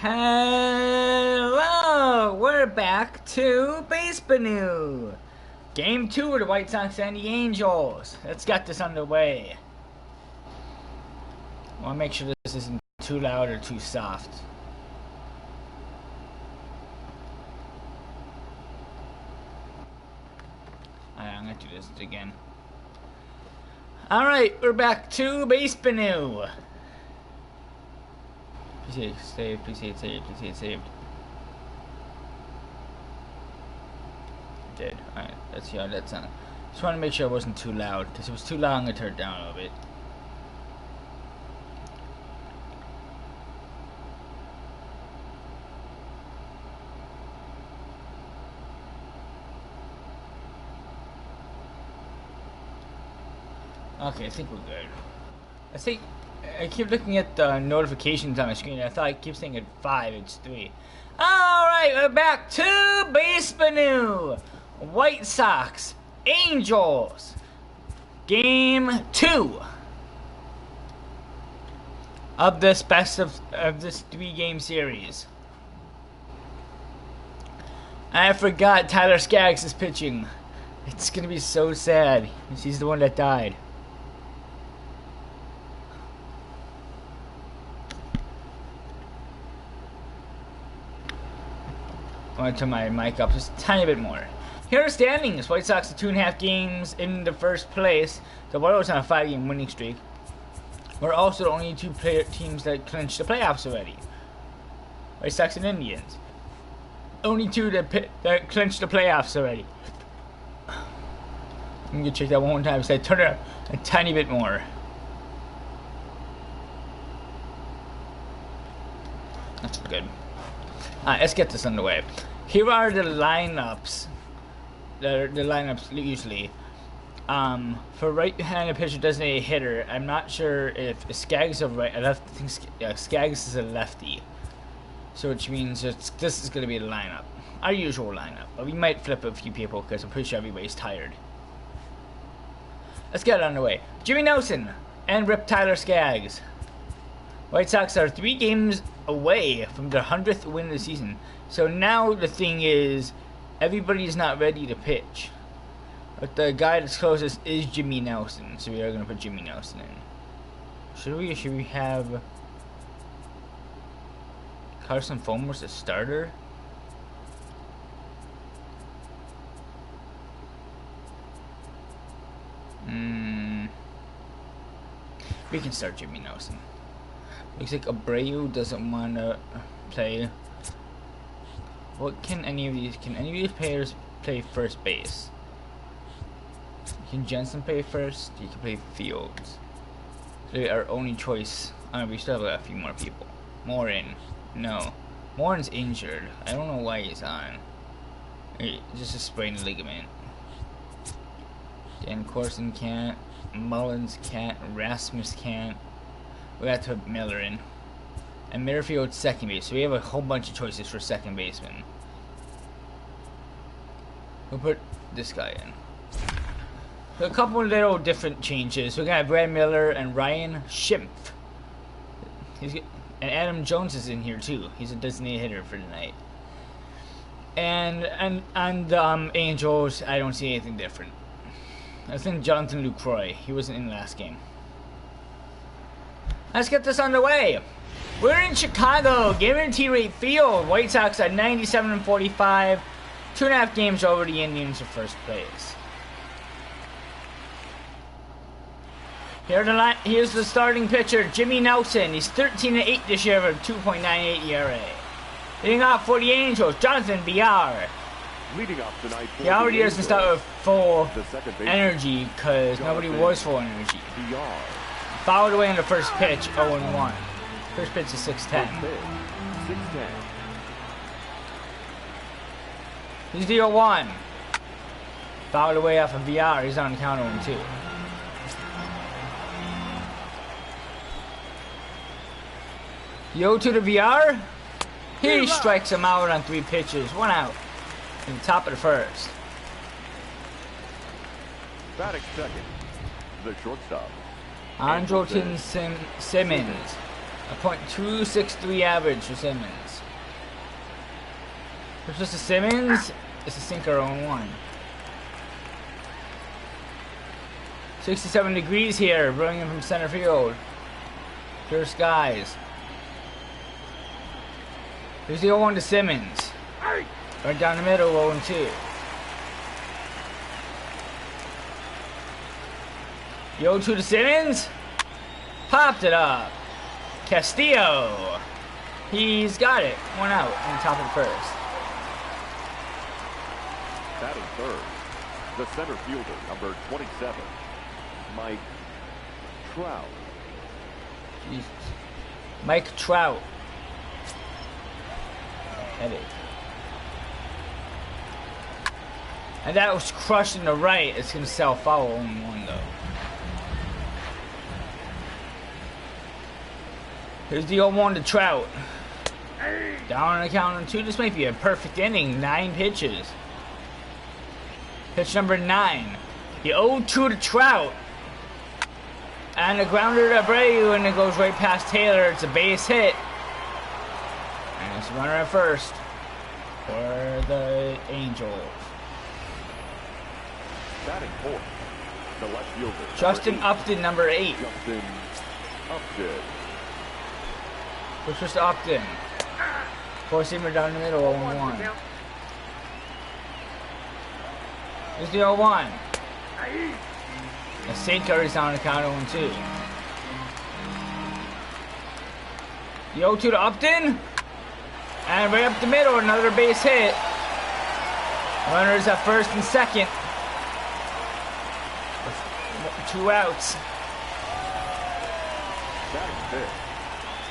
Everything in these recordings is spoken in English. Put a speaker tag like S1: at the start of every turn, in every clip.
S1: Hello! We're back to Basebnnou. Game 2 of the White Sox and the Angels. Let's get this underway. I want to make sure this isn't too loud or too soft. Alright, I'm going to do this again. Alright, we're back to Basebnnou. Please hit save, please hit save, please hit saved. Did. Alright, let's see how that sounds. Just want to make sure it wasn't too loud, because if it was too loud, I'm going to turn it down a little bit. Okay, I think we're good. I keep looking at the notifications on my screen. I thought I keep saying at 5, it's 3. Alright, we're back to Basebnnou. White Sox, Angels. Game 2 of this best of this 3-game series. I forgot Tyler Skaggs is pitching. It's gonna be so sad. He's the one that died. I want to turn my mic up just a tiny bit more. Here are standings. White Sox are 2.5 games in the first place. The White Sox on a 5-game winning streak. We're also the only two teams that clinched the playoffs already. White Sox and Indians. Only two that clinched the playoffs already. I'm going to check that one more time. So I turn it up a tiny bit more. That's good. Let's get this underway. Here are the lineups. The lineups usually. For right-handed pitcher designated hitter, I'm not sure if Skaggs is a right. I think Skaggs is a lefty, so which means this is going to be the lineup, our usual lineup. But we might flip a few people because I'm pretty sure everybody's tired. Let's get it underway. Jimmy Nelson and Rip Tyler Skaggs. White Sox are 3 games away from their 100th win of the season. So now the thing is, everybody's not ready to pitch. But the guy that's closest is Jimmy Nelson. So we are going to put Jimmy Nelson in. Should we have Carson Fulmer's a starter? We can start Jimmy Nelson. Looks like Abreu doesn't want to play. What can any of these players play first base? Can Jensen play first? You can play Fields. So our only choice. We still have a few more people. Morin. No. Morin's injured. I don't know why he's on. Just a sprained ligament. Dan Corson can't. Mullins can't. Rasmus can't. We have to put Miller in. And Merrifield's second base. So we have a whole bunch of choices for second baseman. We'll put this guy in. So a couple of little different changes. We're going to have Brad Miller and Ryan Schimpf. And Adam Jones is in here too. He's a designated hitter for tonight. And Angels, I don't see anything different. I think Jonathan Lucroy. He wasn't in the last game. Let's get this underway. We're in Chicago, Guarantee Rate Field. White Sox at 97-45. 2.5 games over the Indians for first place. Here's the starting pitcher, Jimmy Nelson. He's 13-8 this year with a 2.98 ERA. Leading off for the Angels, Jonathan Villar.
S2: Leading off tonight,
S1: he already doesn't start with full energy because nobody was full energy. Fouled away on the first pitch, 0-1. First pitch is 6-10. He's the 0-1. Fouled away off of VR. He's on the count 0-2. The 0-2 to VR. He strikes him out on 3 pitches. 1 out. In the top of the first.
S2: Batting second, the shortstop.
S1: Andrelton Simmons. A .263 average for Simmons. It's just a Simmons. It's a sinker 0-1. 67 degrees here, blowing in from center field. Clear skies. Here's the 0-1 to Simmons. Right down the middle, 0-2. The 0-2 to Simmons. Popped it up. Castillo. He's got it. 1 out on the top of the first.
S2: Batting third, the center fielder, number 27, Mike Trout.
S1: Jesus. Mike Trout. Headache. And that was crushed in the right. It's going to sell foul 0-1 though. Here's the 0-1 to Trout. Down on the count on 2. This might be a perfect inning. 9 pitches. Pitch number 9. The 0-2 to Trout. And a grounder to Abreu, and it goes right past Taylor. It's a base hit. And it's a runner at first for the Angels.
S2: Batting fourth, the left fielder,
S1: Justin Upton, number 8.
S2: Justin Upton.
S1: Push just Upton. Four-seamer down the middle, 0-1. Here's the 0-1. And St. Curry's down the count 0-2. The 0-2 to Upton. And right up the middle, another base hit. Runners at first and second. 2 outs.
S2: Batting fifth,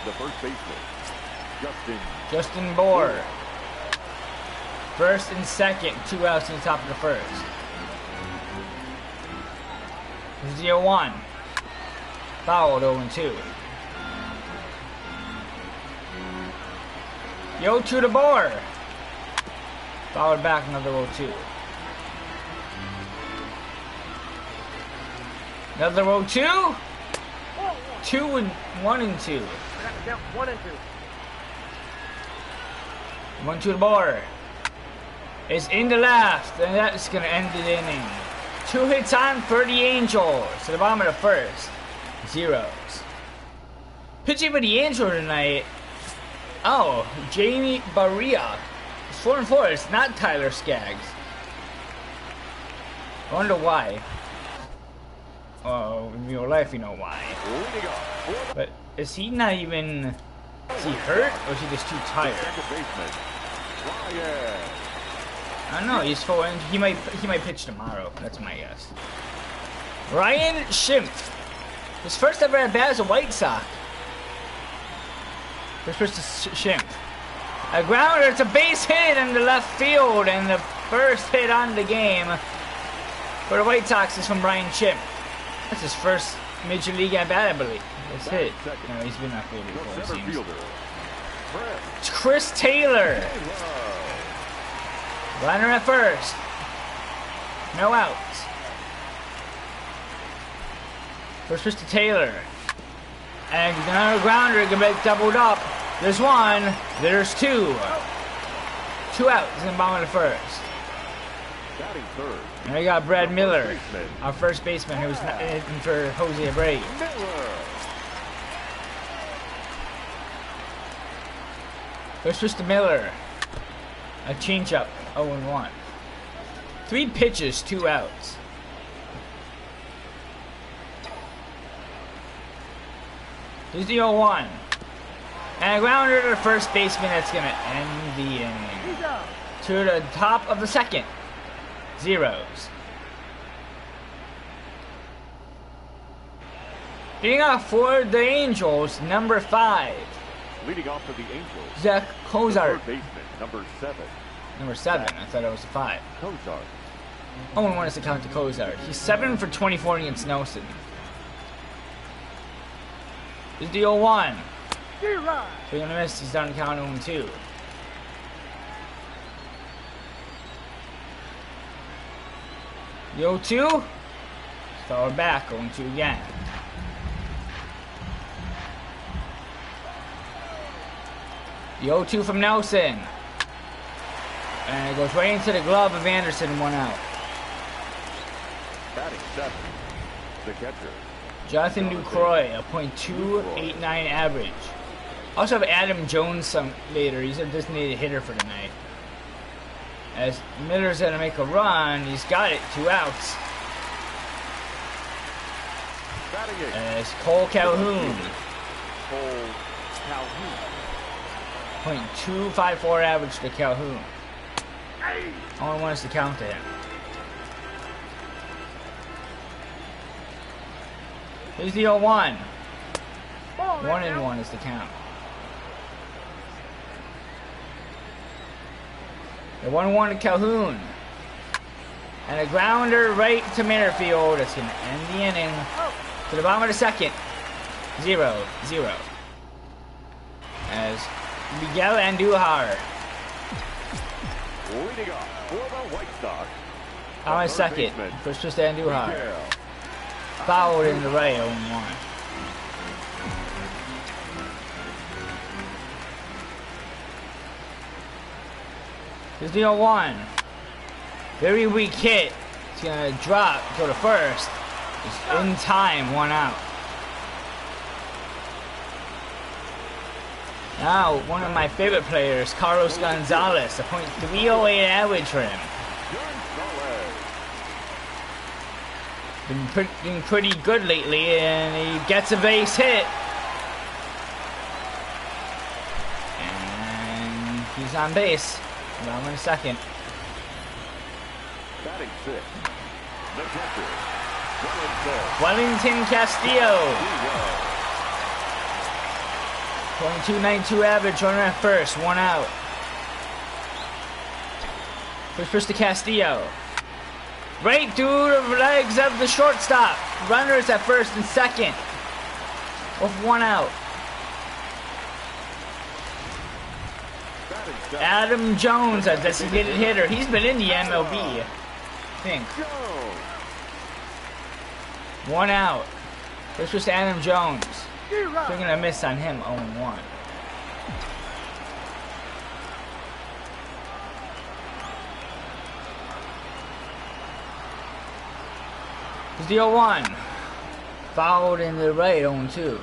S2: the first baseman,
S1: Justin Bohr. First and second, 2 outs in the top of the first. Here's the 0-1. Fouled 0-2. The 0-2 to Bohr. Fouled back another 0-2. Another 0-2. 2 and 1 and 2.
S3: 1 and 2.
S1: 1-2 to Bohr. It's into left, and that's going to end the inning. 2 hits on for the Angels. To the bottom of the first. 0s. Pitching for the Angels tonight. Oh, Jamie Barria. It's 4-4. It's not Tyler Skaggs. I wonder why. Oh, in real life, you know why. But is he not even... Is he hurt, or is he just too tired? I don't know. He's full injured. He might pitch tomorrow. That's my guess. Ryan Schimpf. His first ever at bat as a White Sox. First to Schimpf. A grounder. It's a base hit in the left field, and the first hit on the game for the White Sox is from Ryan Schimpf. That's his first major league at bat, I believe. That's it. No, he's been that field before, it seems. It's Chris Taylor. Runner at first. No outs. First pitch to Taylor. And another grounder can get doubled up. There's 1. There's 2. 2 outs in the bottom of the first.
S2: Batting third.
S1: And we got Brad Miller, our first baseman, who's in for Jose Abreu. First pitch to Miller. A changeup, 0-1. 3 pitches, 2 outs. Here's the 0-1. And a grounder to the first baseman. That's going to end the inning. To the top of the second. 0s. Leading off for the Angels, number 5.
S2: Leading off for the Angels,
S1: Zach Cozart.
S2: third baseman, number 7.
S1: Number 7. I thought it was a 5.
S2: Cozart.
S1: I wouldn't want us to count to Cozart. He's 7 for 24 against Nelson. Here's the 0-1. So you're going to miss. He's down to count 0-2. The 0-2. Throw it back. 0-2 again. The 0-2 from Nelson. And it goes right into the glove of Anderson, 1 out.
S2: Batting 7th, the catcher.
S1: Jonathan Lucroy, a .289 average. Also have Adam Jones later. He's a designated hitter for tonight. As Miller's gonna make a run, he's got it, 2 outs.
S2: Batting 8th,
S1: As Cole Calhoun,
S2: Cole Calhoun.
S1: .254 average to Calhoun. Only one is to count to him. Here's the 0-1. 1-1 is the count. The 1-1 to Calhoun. And a grounder right to Merrifield. That's going to end the inning. To the bottom of the second. 0-0. As Miguel Andujar.
S2: Leading off for the White Sox.
S1: On second. First pitch to Andujar. Fouled in the right, 0-1. Here's the 0-1. Very weak hit. It's gonna drop, go to first. It's in time, 1 out. Now, one of my favorite players, Carlos Gonzalez, a .308 average for him. Been pretty good lately, and he gets a base hit. And he's on base. Around in a second.
S2: Batting 6th, the catcher.
S1: Wellington Castillo. .292 average, runner at first, 1 out. First pitch to Castillo. Right through the legs of the shortstop. Runners at first and second. With 1 out. Adam Jones, a designated hitter. He's been in the MLB, I think. 1 out. First pitch to Adam Jones. Swinging a miss on him, 0-1. Here's the 0-1. Fouled in the right, 0-2.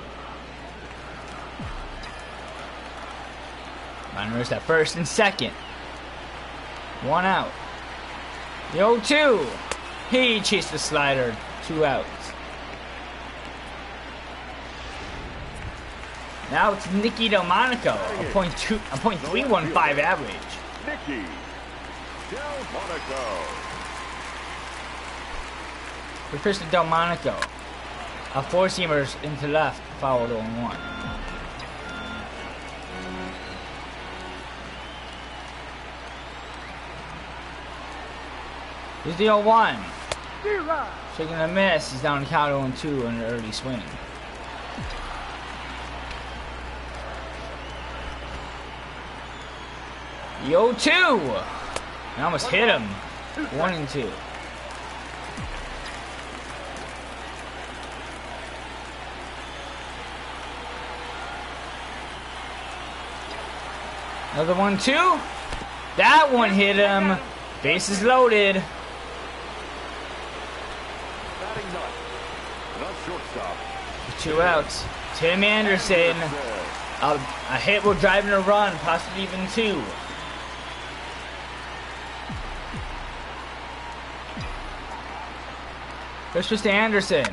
S1: Runners at first and second. 1 out. The 0-2. He chased the slider, 2 outs. Now it's Nicky Delmonico, a .315 average.
S2: Nicky Delmonico.
S1: First pitch to Delmonico. A 4-seamer into left, fouled 0-1. Here's the 0-1. Shaking a miss. He's down to count 0-2 on an early swing. The 0-2. I almost hit him. 1-2. Another 1-2. That one hit him. Bases loaded. 2 outs. Tim Anderson. A hit will drive in a run, possibly even 2. First pitch to Anderson.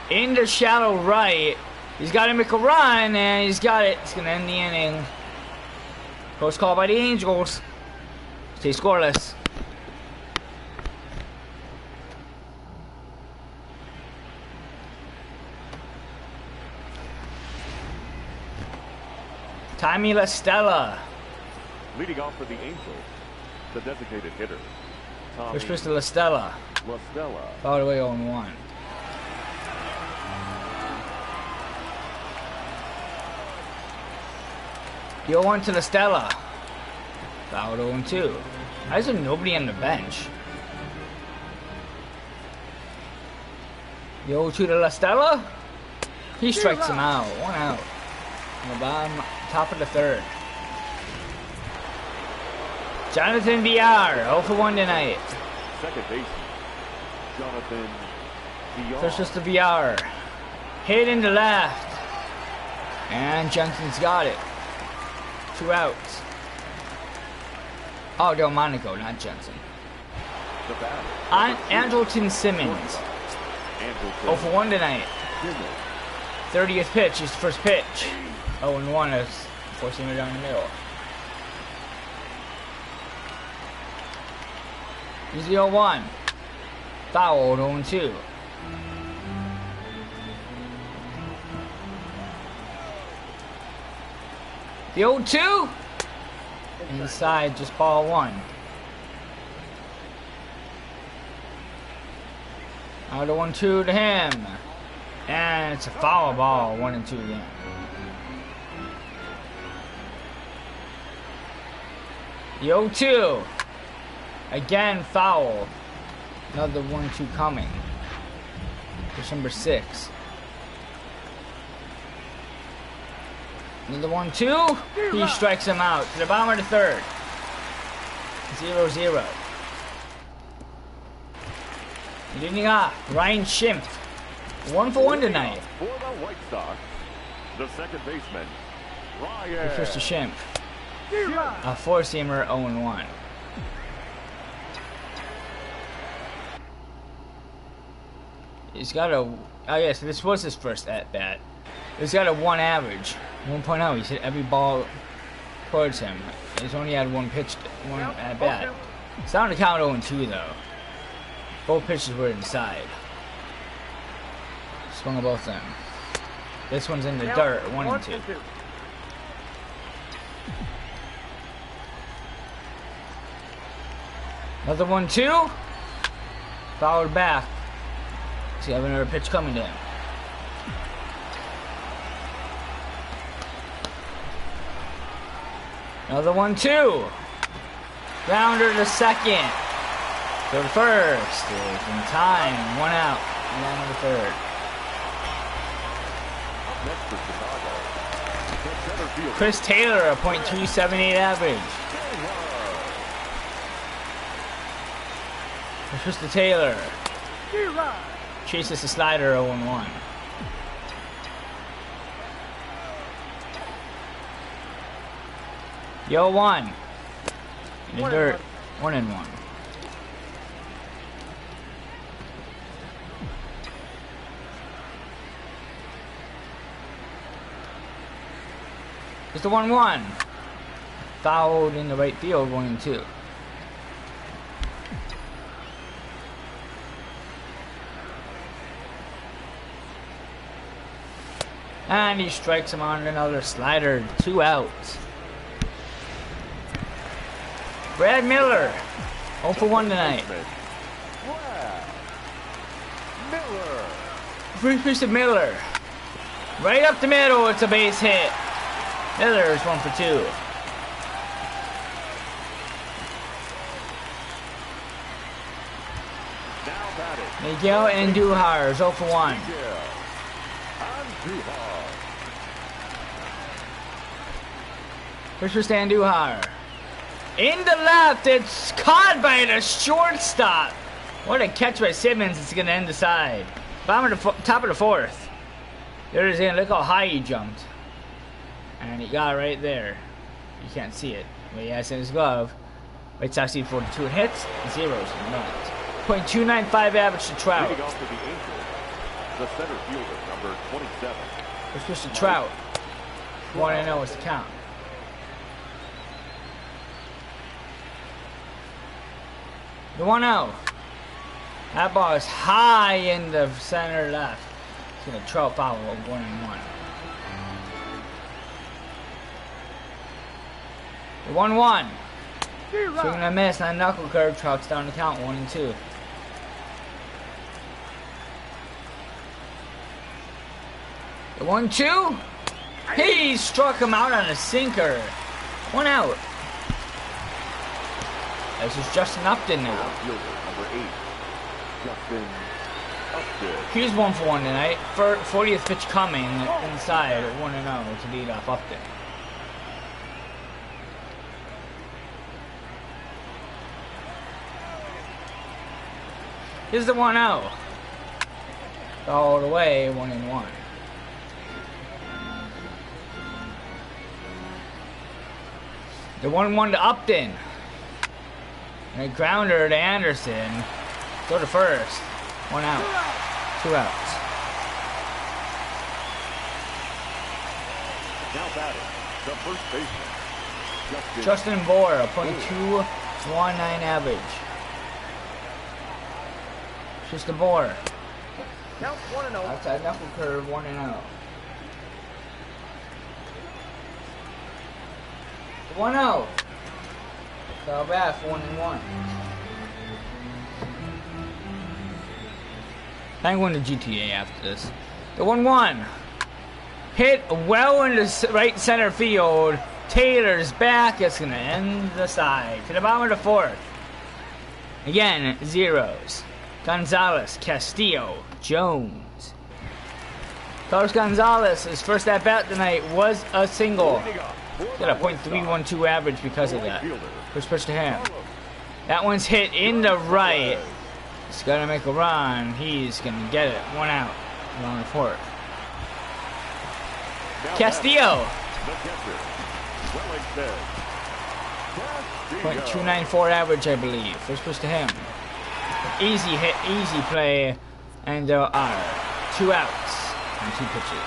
S1: Into shallow right. He's got to make a run, and he's got it. It's going to end the inning. Close call by the Angels. Stay scoreless. Tommy La Stella.
S2: Leading off for the Angels, the designated hitter.
S1: First pitch to La Stella.
S2: La Stella.
S1: Fouled away 0-1. The 0-1 to La Stella. Fouled 0-2. Why is there nobody on the bench? The 0-2 to La Stella. He strikes him out. 1 out. On the bottom, top of the third. Jonathan VR, 0 for 1 tonight.
S2: Second baseman, Jonathan VR.
S1: First just the VR. Hit into left. And Jensen's got it. 2 outs. Oh, Delmonico, not Jensen.
S2: The batter.
S1: On Andrelton Simmons. 0 for 1 tonight. 30th pitch, his first pitch. 0 and 1 is forcing it down the middle. 0-1. Fouled 0-2. The 0-2. Inside, just ball 1. Out of 1-2 to him. And it's a foul ball, 1 and 2 again. The 0-2. Again, foul. Another 1-2 coming. Push number 6. Another 1-2. He strikes him out to the bottom of the third. 0-0. Leading off, Ryan Schimpf. 1 for 1 tonight.
S2: For the White Sox, the second baseman, Ryan.
S1: The first to Schimpf. A 4-seamer, 0-1. He's got a. Oh yes, this was his first at bat. He's got a 1 average, 1.0. He's hit every ball towards him. He's only had 1 pitch, 1 at bat. It's down to count 0-2 though. Both pitches were inside. Swung at both of them. This one's in the dirt, 1 and 2. Another 1-2. Fouled back. See, I have another pitch coming to him. Another 1-2. Grounder to second. To first. There's in time. 1 out. Down to the third.
S2: Up next for Chicago, the center fielder,
S1: Chris Taylor, a .378 average. Push to Taylor. Chases the slider 0-1. Yo 1. In the dirt. 1 and 1. It's the 1-1. Fouled in the right field, 1 and 2. And he strikes him on another slider. 2 outs. Brad Miller. 0 for 1 tonight.
S2: Brad Miller.
S1: First pitch to Miller. Right up the middle. It's a base hit. Miller's 1 for 2.
S2: Now batting.
S1: Miguel Andujar 0 for 1.
S2: Miguel Andujar.
S1: First pitch to Andujar. In the left, it's caught by the shortstop. What a catch by Simmons. It's going to end the side. Top of the 4th. There it is. Look how high he jumped. And he got it right there. You can't see it. But he has it in his glove. White Sox lead 42 hits, 0s, and runs. .295 average to Trout.
S2: Leading off for the Angels, the center fielder, number 27.
S1: First pitch to Trout. 1-0 is the count. The 1-0. That ball is high in the center left. It's going to Trout foul 1-1. The 1-1. Swing and a miss on a knuckle curve. Trout's down to count 1 and 2. The 1-2. He struck him out on a sinker. 1 out. This is Justin Upton now.
S2: Fielder, number 8. Justin Upton.
S1: He's 1 for 1 tonight. 40th pitch coming inside at 1-0 to lead off Upton. Here's the 1-0. All the way, 1-1. The 1-1 to Upton. And a grounder to Anderson. Go to first. 1 out. 2 outs.
S2: Now batting, the first baseman,
S1: Justin Bohr, a .219 average. Just a Bohr.
S3: Count 1-0.
S1: Outside knuckle curve, 1-0. 1-0. Foul back, 1-1. I'm going to GTA after this. The 1-1. Hit well into right center field. Taylor's back. It's going to end the side. To the bottom of the fourth. Again, zeros. Gonzalez, Castillo, Jones. Carlos Gonzalez, his first at bat tonight was a single. Got a .312 average because of that. First pitch to him. That one's hit in the right. He's got to make a run. He's going to get it. 1 out. On the fourth. Castillo. .294 average, I believe. First pitch to him. Easy hit, easy play. And there are 2 outs on 2 pitches.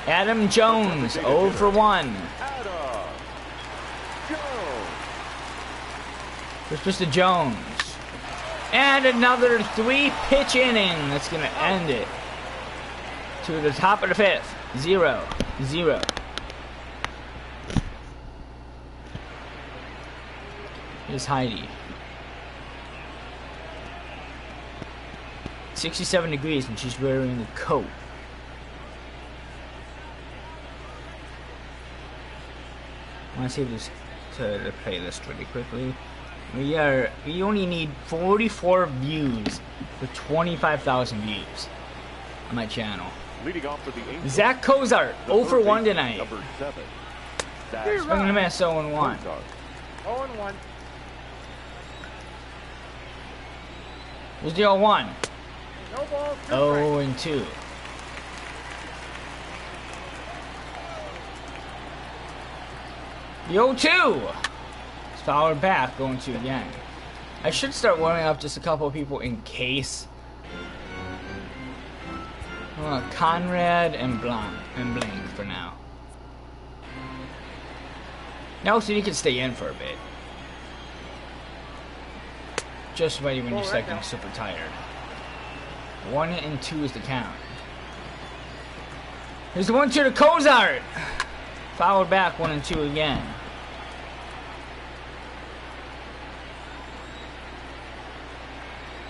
S1: Adam Jones, 0 for 1. First pitch to Jones. And another 3-pitch inning. That's going to end it. To the top of the 5th. 0-0. Here's Heidi. 67 degrees and she's wearing a coat. I want to save this to the playlist really quickly. We only need 44 views for 25,000 views on my channel.
S2: Leading off for the Angels,
S1: Zach Cozart, 0 for 1 tonight.
S2: Number 7.
S1: Swing and a miss, 0 and 1.
S3: 0-1.
S1: Here's the 0-1.
S3: No ball.
S1: 0 and 2. The 0-2. It's fouled back, going to again. I should start warming up just a couple of people in case. Conrad and Blank for now. Nelson, you can stay in for a bit. Just ready when you're second, super tired. 1 and 2 is the count. Here's the 1-2 to Cozart. Fouled back, 1 and 2 again.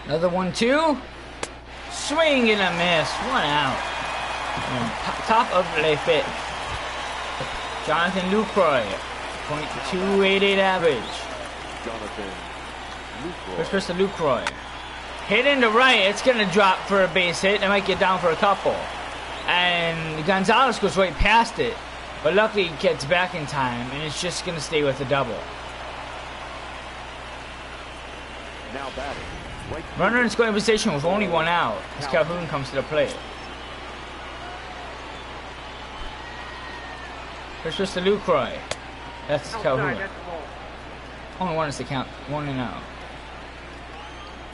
S1: Another 1-2. Swing and a miss. 1 out. And top of the 5th. Jonathan Lucroy. .288 average.
S2: Jonathan Lucroy.
S1: First pitch to Lucroy. Hit into right. It's going to drop for a base hit. It might get down for a couple. And Gonzalez goes right past it. But luckily he gets back in time. And it's just going to stay with the double.
S2: Now batting.
S1: Runner in scoring position with only 1 out as Calhoun comes to the plate. First pitch to Lucroy. That's Calhoun. Only 1 is the count. 1 and 0.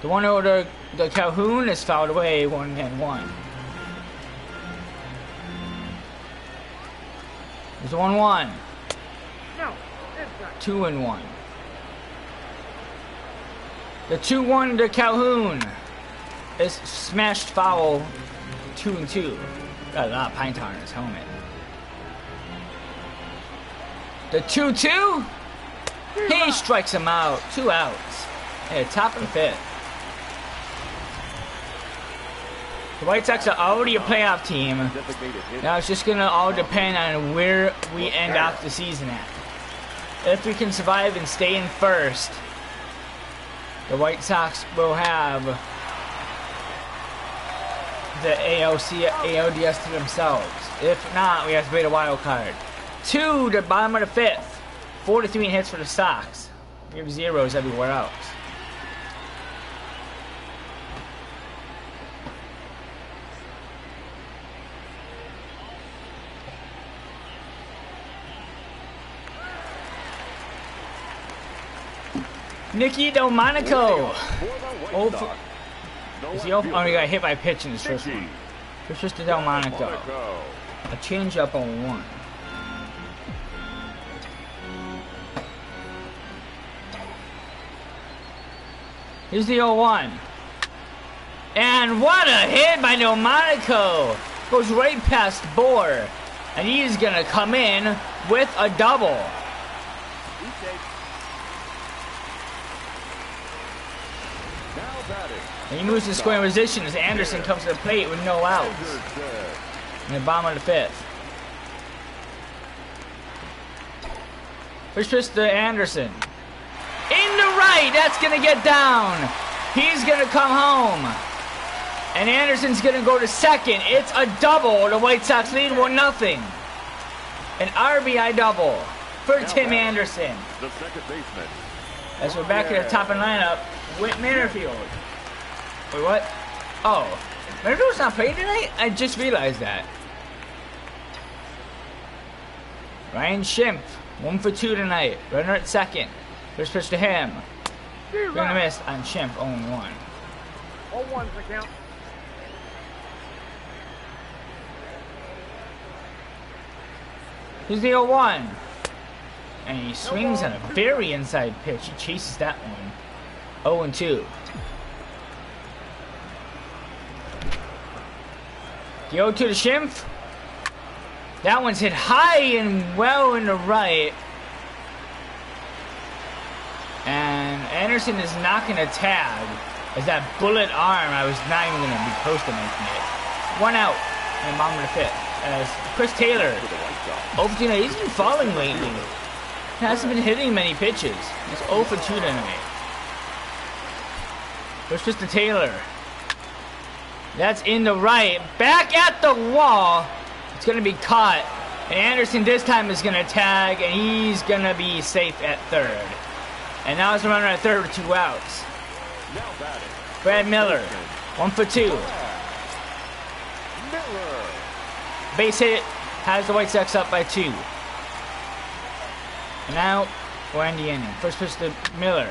S1: The 1-0 to the Calhoun is fouled away. 1 and 1. There's a 1-1.
S3: No.
S1: 2 and 1. The 2-1 to Calhoun is smashed foul. 2 and 2. Got a lot of pine tar in his helmet. The 2-2. He strikes him out. 2 outs. At top of the 5th. The White Sox are already a playoff team. Now it's just gonna all depend on where we end off the season at. If we can survive and stay in first, the White Sox will have the ALDS to themselves. If not, we have to play the wild card. 2 to bottom of the 5th. 43 hits for the Sox. We have zeros everywhere else. Nicky Delmonico. Oh, is he open? Oh, he got hit by a pitch in his first one. It's just a Delmonico. A change-up on 1. Here's the 0-1. And what a hit by Delmonico! Goes right past Bohr. And he's gonna come in with a double. And he moves to scoring position as Anderson comes to the plate with no outs. In the bottom of the 5th. First pitch to Anderson. In the right, that's gonna get down. He's gonna come home. And Anderson's gonna go to second. It's a double. The White Sox lead 1-0. An RBI double for Tim Anderson.
S2: The second baseman.
S1: As we're back at the top of the lineup with Minnerfield. Wait, what? Oh. Minnerfield's not playing tonight? I just realized that. Ryan Schimpf, 1 for 2 tonight. Runner at second. First pitch to him. We're gonna miss on Schimpf, 0-1.
S3: 0-1's the count.
S1: Here's the 0-1. And he swings on a very inside pitch. He chases that one. 0-2. The 0-2 to Schimpf. That one's hit high and well in the right. And Anderson is not going to tag. As that bullet arm, I was not even going to be close to making it. 1 out in the bottom of the 5th. As Chris Taylor, he's been falling lately. He hasn't been hitting many pitches. He's 0 for 2 tonight. First pitch to Taylor. That's in the right. Back at the wall. It's going to be caught. And Anderson this time is going to tag. And he's going to be safe at third. And now it's a runner at third with 2 outs. Brad Miller. 1 for 2. Base hit has the White Sox up by 2. And now we're in the inning. First pitch to Miller.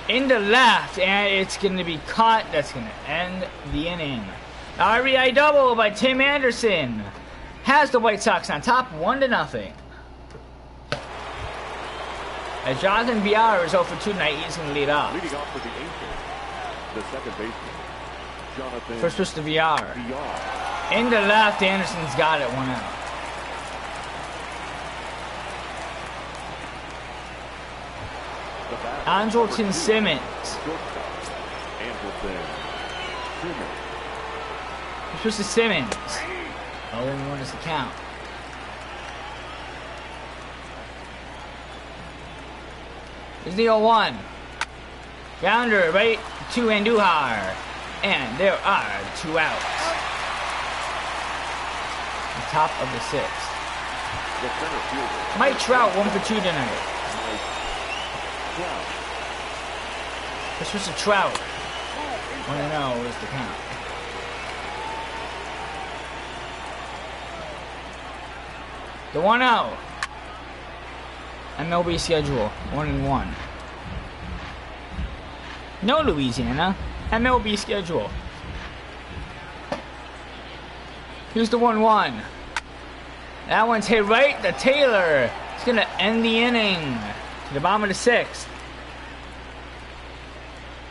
S1: In the left, and it's going to be caught. That's going to end the inning. RBI double by Tim Anderson has the White Sox on top 1-0. As Jonathan Villar is 0 for 2 tonight, he's going to lead off.
S2: Leading off for the Angels, the second baseman, Jonathan.
S1: First pitch to Villar. In the left, Anderson's got it, 1 out. Andrelton Simmons. First pitch to Simmons. 0-1 is the count. Here's the 0-1. Grounder right to Andujar. And there are 2 outs. The top of the 6th. Mike Trout 1 for 2 tonight. This was a Trout. 1-0 is the count. The 1-0. MLB schedule 1-1. No Louisiana. MLB schedule. Here's the 1-1. That one's hit right to Taylor. It's gonna end the inning. To the bottom of the 6th.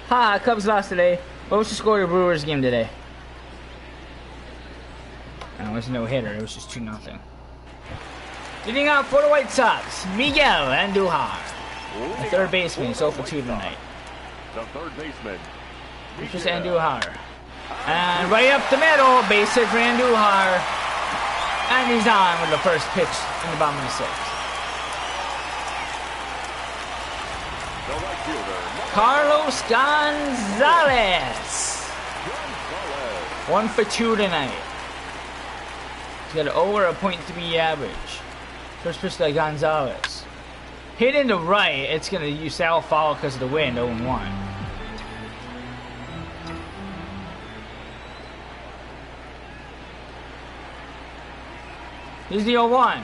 S1: Ha! Cubs lost today. What was the score of the Brewers game today? It was no hitter. It was just 2-0. Leading out for the White Sox, Miguel Andujar. The third baseman is 0 for 2 tonight.
S2: The third baseman,
S1: It's just Andujar. And right up the middle, base hit for Andujar. And he's on with the first pitch in the bottom of the 6th.
S2: the right fielder,
S1: Carlos Gonzalez. 1 for 2 tonight. He's got over a .3 average. First pitch to Gonzalez. hit into right, it's gonna use foul foul because of the wind. 0-1. Here's the 0-1.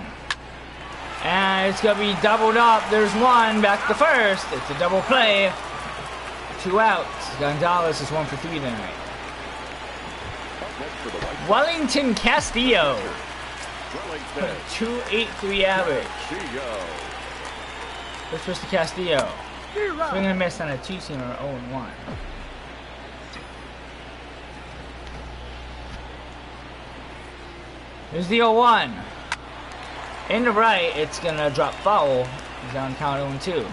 S1: And it's gonna be doubled up. There's one back to first. It's a double play. 2 outs. Gonzalez is 1 for 3 tonight. Wellington Castillo. 2.83 average. Let's switch to Castillo. Swing and a miss on a 2-seamer. 0-1. Here's the 0-1. In the right, it's gonna drop foul. He's on count 0-2.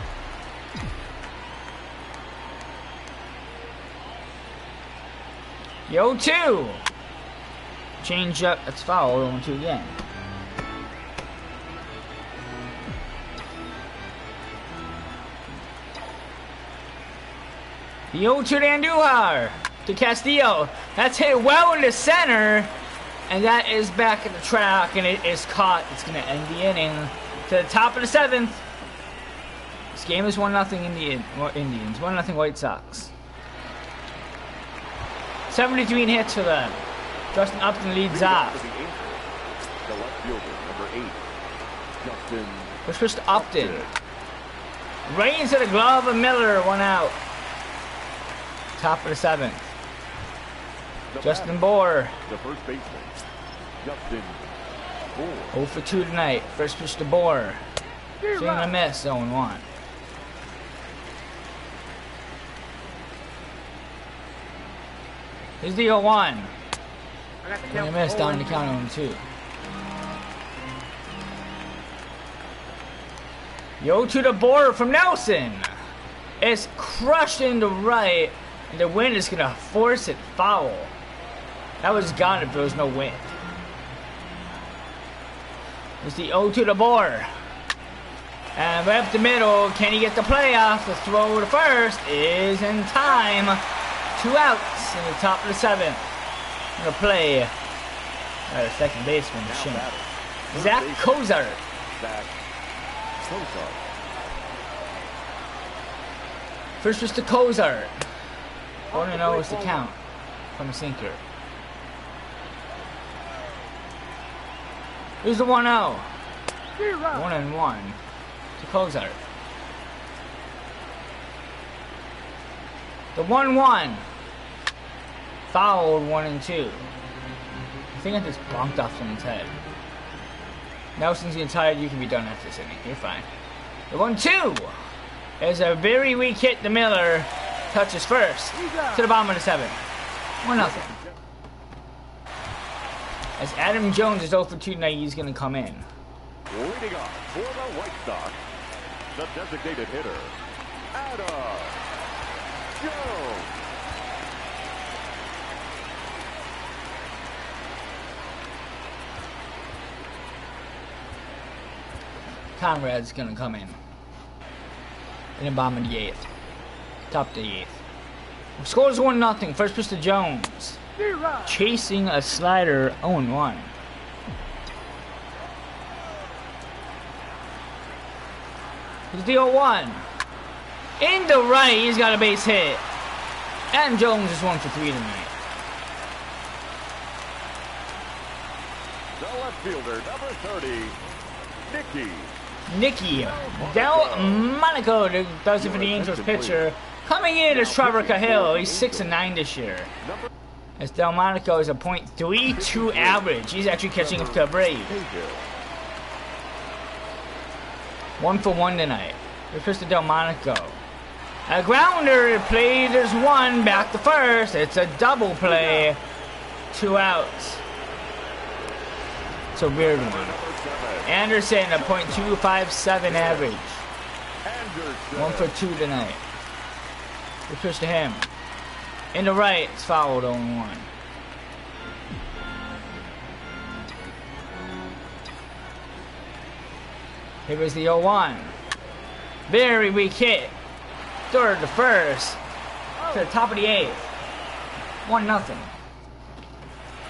S1: The 0-2. Change up, it's foul. 0-2 again. The 0-2 to Andujar. To Castillo. That's hit well in the center. And that is back at the track, and it is caught. It's going to end the inning. To the top of the 7th. This game is 1-0 Indians. 1-0 White Sox. 73 hits for them. Justin Upton leads off.
S2: The left fielder, number 8, Justin.
S1: Let's push to Upton. Right into the glove of Miller. 1 out. Top of the 7th. Justin Bohr.
S2: The first baseman, Justin Bohr.
S1: 0 for 2 tonight. First pitch to Bohr. Swing and a miss. 0-1. Here's the 0-1. Swing and a miss down to count 0-2. The 0-2 to Bohr from Nelson. It's crushed into right. And the wind is going to force it foul. That was gone if there was no wind. It's the 0-2 to Bohr. And right up the middle, can he get the play off? The throw to first is in time. 2 outs in the top of the 7th. Gonna play the second baseman, Zach Cozart. First was to Cozart. 1-0 is the count from a sinker. Here's the 1-0. 1-1 to Cozart. The 1-1. Fouled 1-2. I think I just bonked off someone's head. Nelson's getting tired. You can be done after this inning. You're fine. The 1-2 is a very weak hit to Miller. Touches first to the bottom of the 7th. 1-0. As Adam Jones is 0 for 2 tonight, he's going to come in.
S2: Leading off for the White Sox, the designated hitter, Adam Jones.
S1: Conrad's going to come in the bottom of the 8th. Top of the 8th. Scores 1-0. First pitch to Jones. Chasing a slider. 0-1. Here's the 0-1. In the right, he's got a base hit. Adam Jones is 1 for 3 tonight.
S2: The left fielder, number 30, Nicky
S1: Delmonico does it for the Angels pitcher. Coming in is Trevor Cahill. He's 6-9 this year. As Delmonico is a .32 average. He's actually catching up to Brave. 1 for 1 tonight. Here's pitch to Delmonico. A grounder played as 1 back to first. It's a double play. 2 outs. It's a weird one. Anderson, a .257 average. 1 for 2 tonight. We push to him. In the right, it's fouled 0-1. Here is the 0-1. Very weak hit. Third to first. To the top of the 8th. 1-0.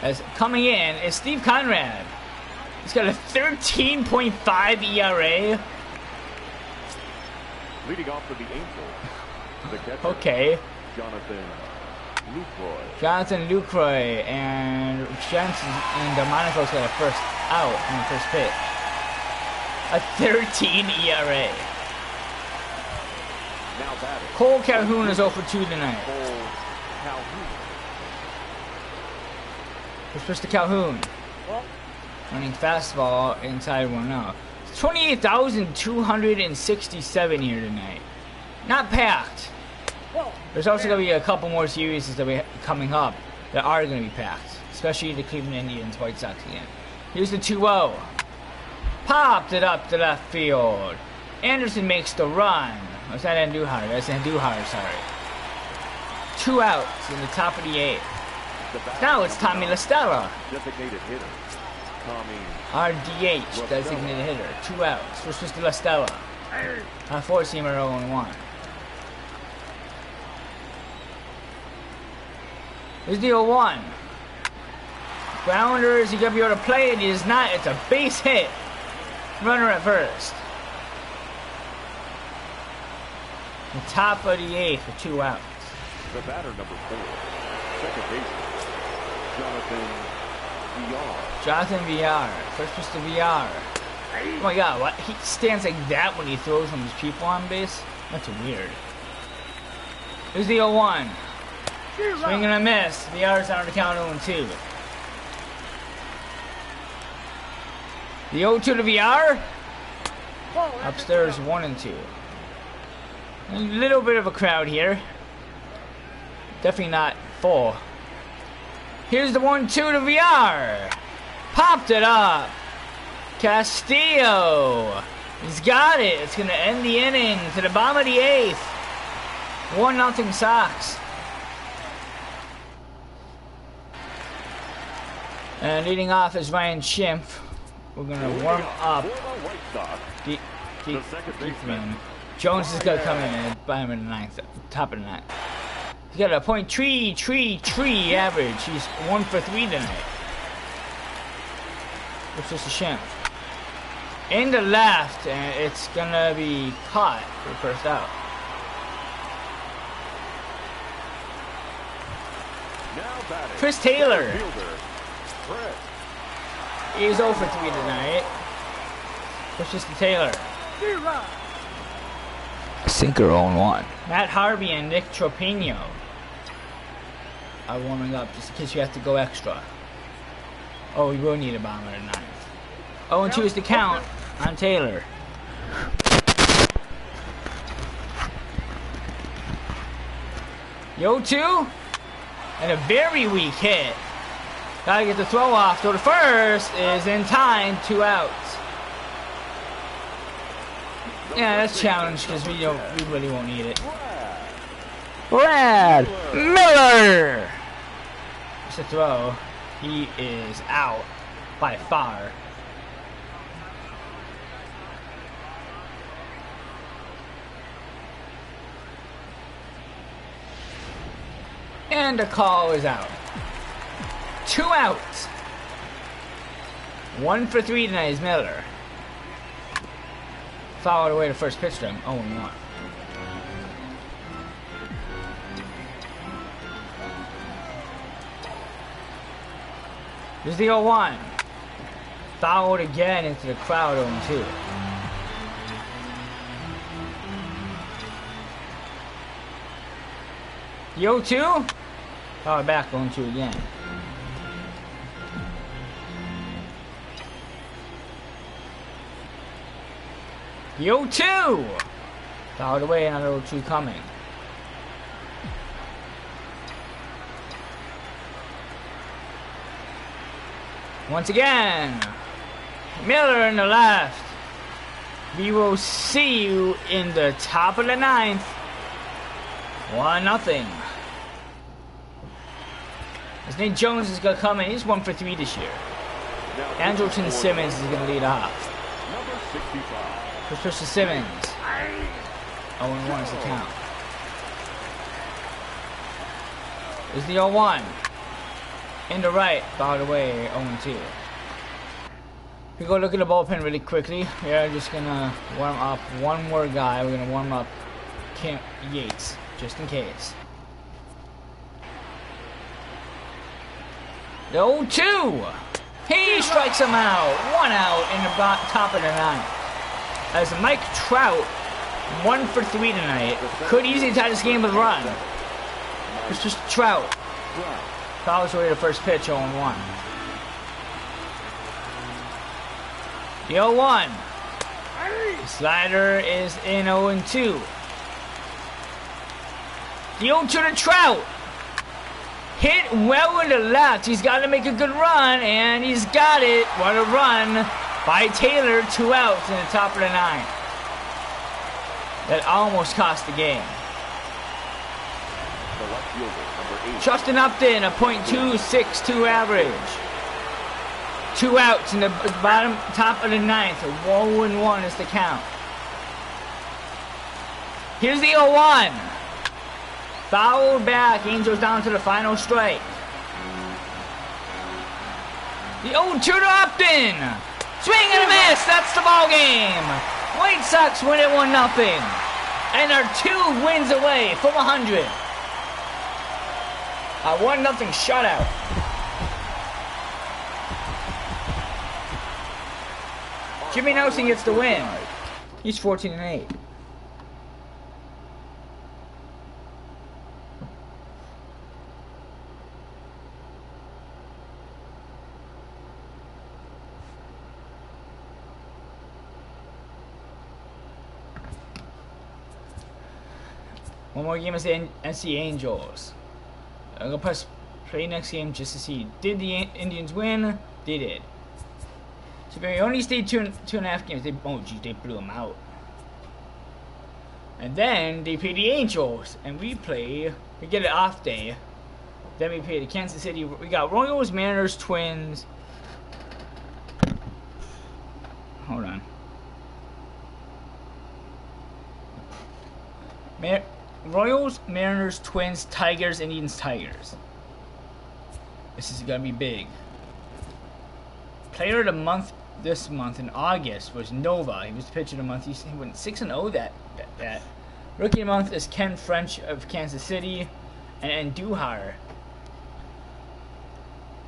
S1: As coming in is Steve Conrad. He's got a 13.5 ERA.
S2: Leading off for the Angels, the catcher,
S1: Okay.
S2: Jonathan Lucroy.
S1: Lucroy and Jensen and Delmonico's got a first out in the first pitch. A 13 ERA.
S2: Now batting,
S1: Cole Calhoun is 0 for 2 tonight.
S2: Cole Calhoun.
S1: Let's push to Calhoun.
S3: Well,
S1: Running fastball inside 1-0. 28,267 here tonight. Not packed.
S3: well,
S1: There's also going to be a couple more series that we coming up that are going to be packed, especially the Cleveland Indians, White Sox again. Here's the 2-0. Popped it up to left field. Anderson makes the run. Oh, it's not Andujar. That's Andujar, sorry. 2 outs in the top of the 8th.
S2: The batter,
S1: Now it's
S2: number
S1: Tommy
S2: 9,
S1: LaStella.
S2: designated hitter, Tommy.
S1: Our DH, designated hitter. 2 outs. First pitch to LaStella. A 4-seamer 0-1. Here's the 0-1. Grounder, is he going to be able to play it? He is not. It's a base hit. Runner at first. The top of the 8th for 2 outs.
S2: The batter, number 4, second baseman,
S1: Jonathan VR. First pitch to VR. Oh my god, what? He stands like that when he throws when there's people on base? That's weird. Here's the 0-1. Swing and a miss. VR's on the count 0-2. The 0-2 to VR. Upstairs 1-2. A little bit of a crowd here. Definitely not full. Here's the 1-2 to VR. Popped it up. Castillo. He's got it. It's going to end the inning to the bottom of the 8th. 1-0 Sox. And leading off is Ryan Schimpf. We're going to warm up. Deep man. Jones is going to come in at the bottom of the 9th. Top of the 9th. He's got a .333 average. He's 1 for 3 tonight. It's just a Schimpf. In the left, and it's going to be caught for the first out. Chris Taylor. He's 0 for 3 tonight. Pushes to Taylor. Sinker 0-1. Matt Harvey and Nick Tropino are warming up just in case you have to go extra. Oh, we will need a bottom of the 9th. 0-2 is the count on Taylor. The 0-2 and a very weak hit. Gotta get the throw off. So the first is in time. 2 outs. Yeah, that's challenged because we really won't need it. Brad Miller. It's a throw. He is out by far. And the call is out. 2 outs. 1 for 3 tonight is Miller. Fouled away the first pitch to him. 0-1. Here's the 0-1. Fouled again into the crowd. 0-2. The 0-2. Fouled back. 0-2 again. The 0-2! Fouled away, another 0-2 coming. Once again, Miller in the left. We will see you in the top of the 9th. 1-0. His name Jones is going to come in. He's 1 for 3 this year. Andrelton Simmons is going to lead off.
S2: Number 65.
S1: First pitch to Simmons. 0-1 is the count. There's the 0-1. In the right, fouled away, 0-2. We go look at the bullpen really quickly. We're just gonna warm up one more guy. We're gonna warm up Kim Yates, just in case. The 0-2. He strikes him out. 1 out in the top of the ninth. As Mike Trout, 1 for 3 tonight, could easily tie this game with a run. It's just Trout. Fouls away the first pitch, 0-1. The 0-1. The slider is in 0-2. The 0-2 to Trout. Hit well in the left. He's got to make a good run, and he's got it. What a run by Taylor. 2 outs in the top of the ninth. That almost cost the game. Justin Upton, a .262 average. 2 outs in the top of the ninth. 1-1 is the count. Here's the 0-1. Foul back. Angels down to the final strike. The 0-2 to Upton. Swing and a miss. That's the ball game. White Sox win it 1-0. And are 2 wins away from 100. A 1-0 shutout. Jimmy Nelson gets the win. He's 14-8. One more game is the NC Angels. I'm gonna press play next game just to see, did the Indians win? They did. So they only stayed 2.5 games. They blew them out. And then they play the Angels, and we get an off day. Then we play the Kansas City. We got Royals, Mariners, Twins. Hold on. Royals, Mariners, Twins, Tigers, Indians, Tigers. This is gonna be big. Player of the month this month in August was Nova. He was the pitcher of the month. He went 6-0 that. Rookie of the month is Ken French of Kansas City, and Duhar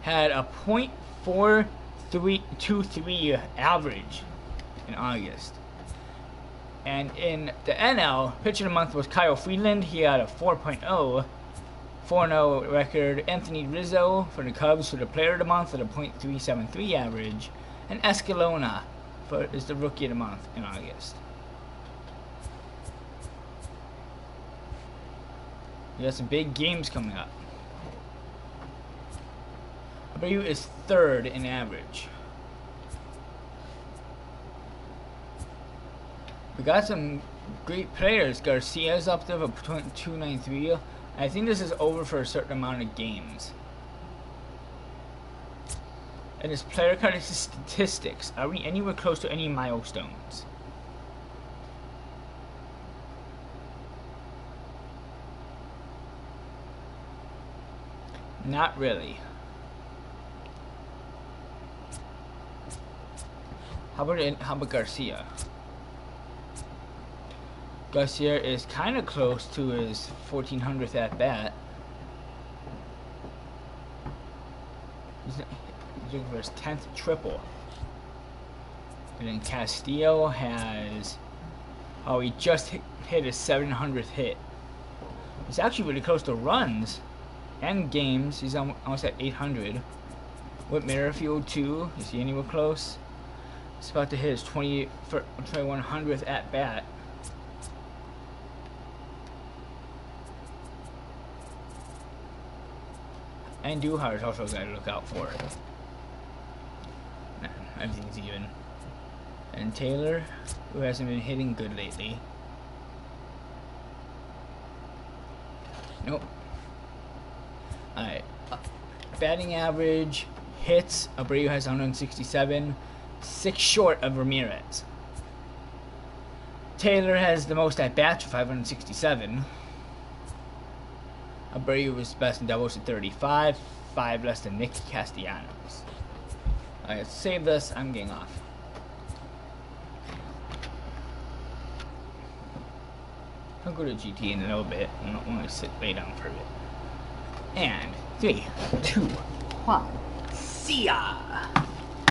S1: had a .4323 average in August. And in the NL, pitcher of the month was Kyle Freeland. He had a 4.0 4-0 record. Anthony Rizzo for the Cubs for the player of the month at a .373 average. And Escalona is the rookie of the month in August. We got some big games coming up. Abreu is 3rd in average. We got some great players. Garcia's up there for .293. I think this is over for a certain amount of games. And his player card statistics. Are we anywhere close to any milestones? Not really. How about Garcia? Garcia is kind of close to his 1400th at bat. He's looking for his 10th triple. And then Castillo has... Oh, he just hit his 700th hit. He's actually really close to runs and games. He's almost at 800. Whit Merrifield too. Is he anywhere close? He's about to hit his 2100th at bat. And Duhar is also a guy to look out for. Nah, everything's even. And Taylor, who hasn't been hitting good lately. Nope. Alright. Batting average, hits, Abreu has 167. 6 short of Ramirez. Taylor has the most at bats with 567. Abreu was best in doubles at 35, 5 less than Nick Castellanos. Alright, save this. I'm getting off. I'll go to GT in a little bit. I'm not going to lay down for a bit. And 3, 2, 1. See ya!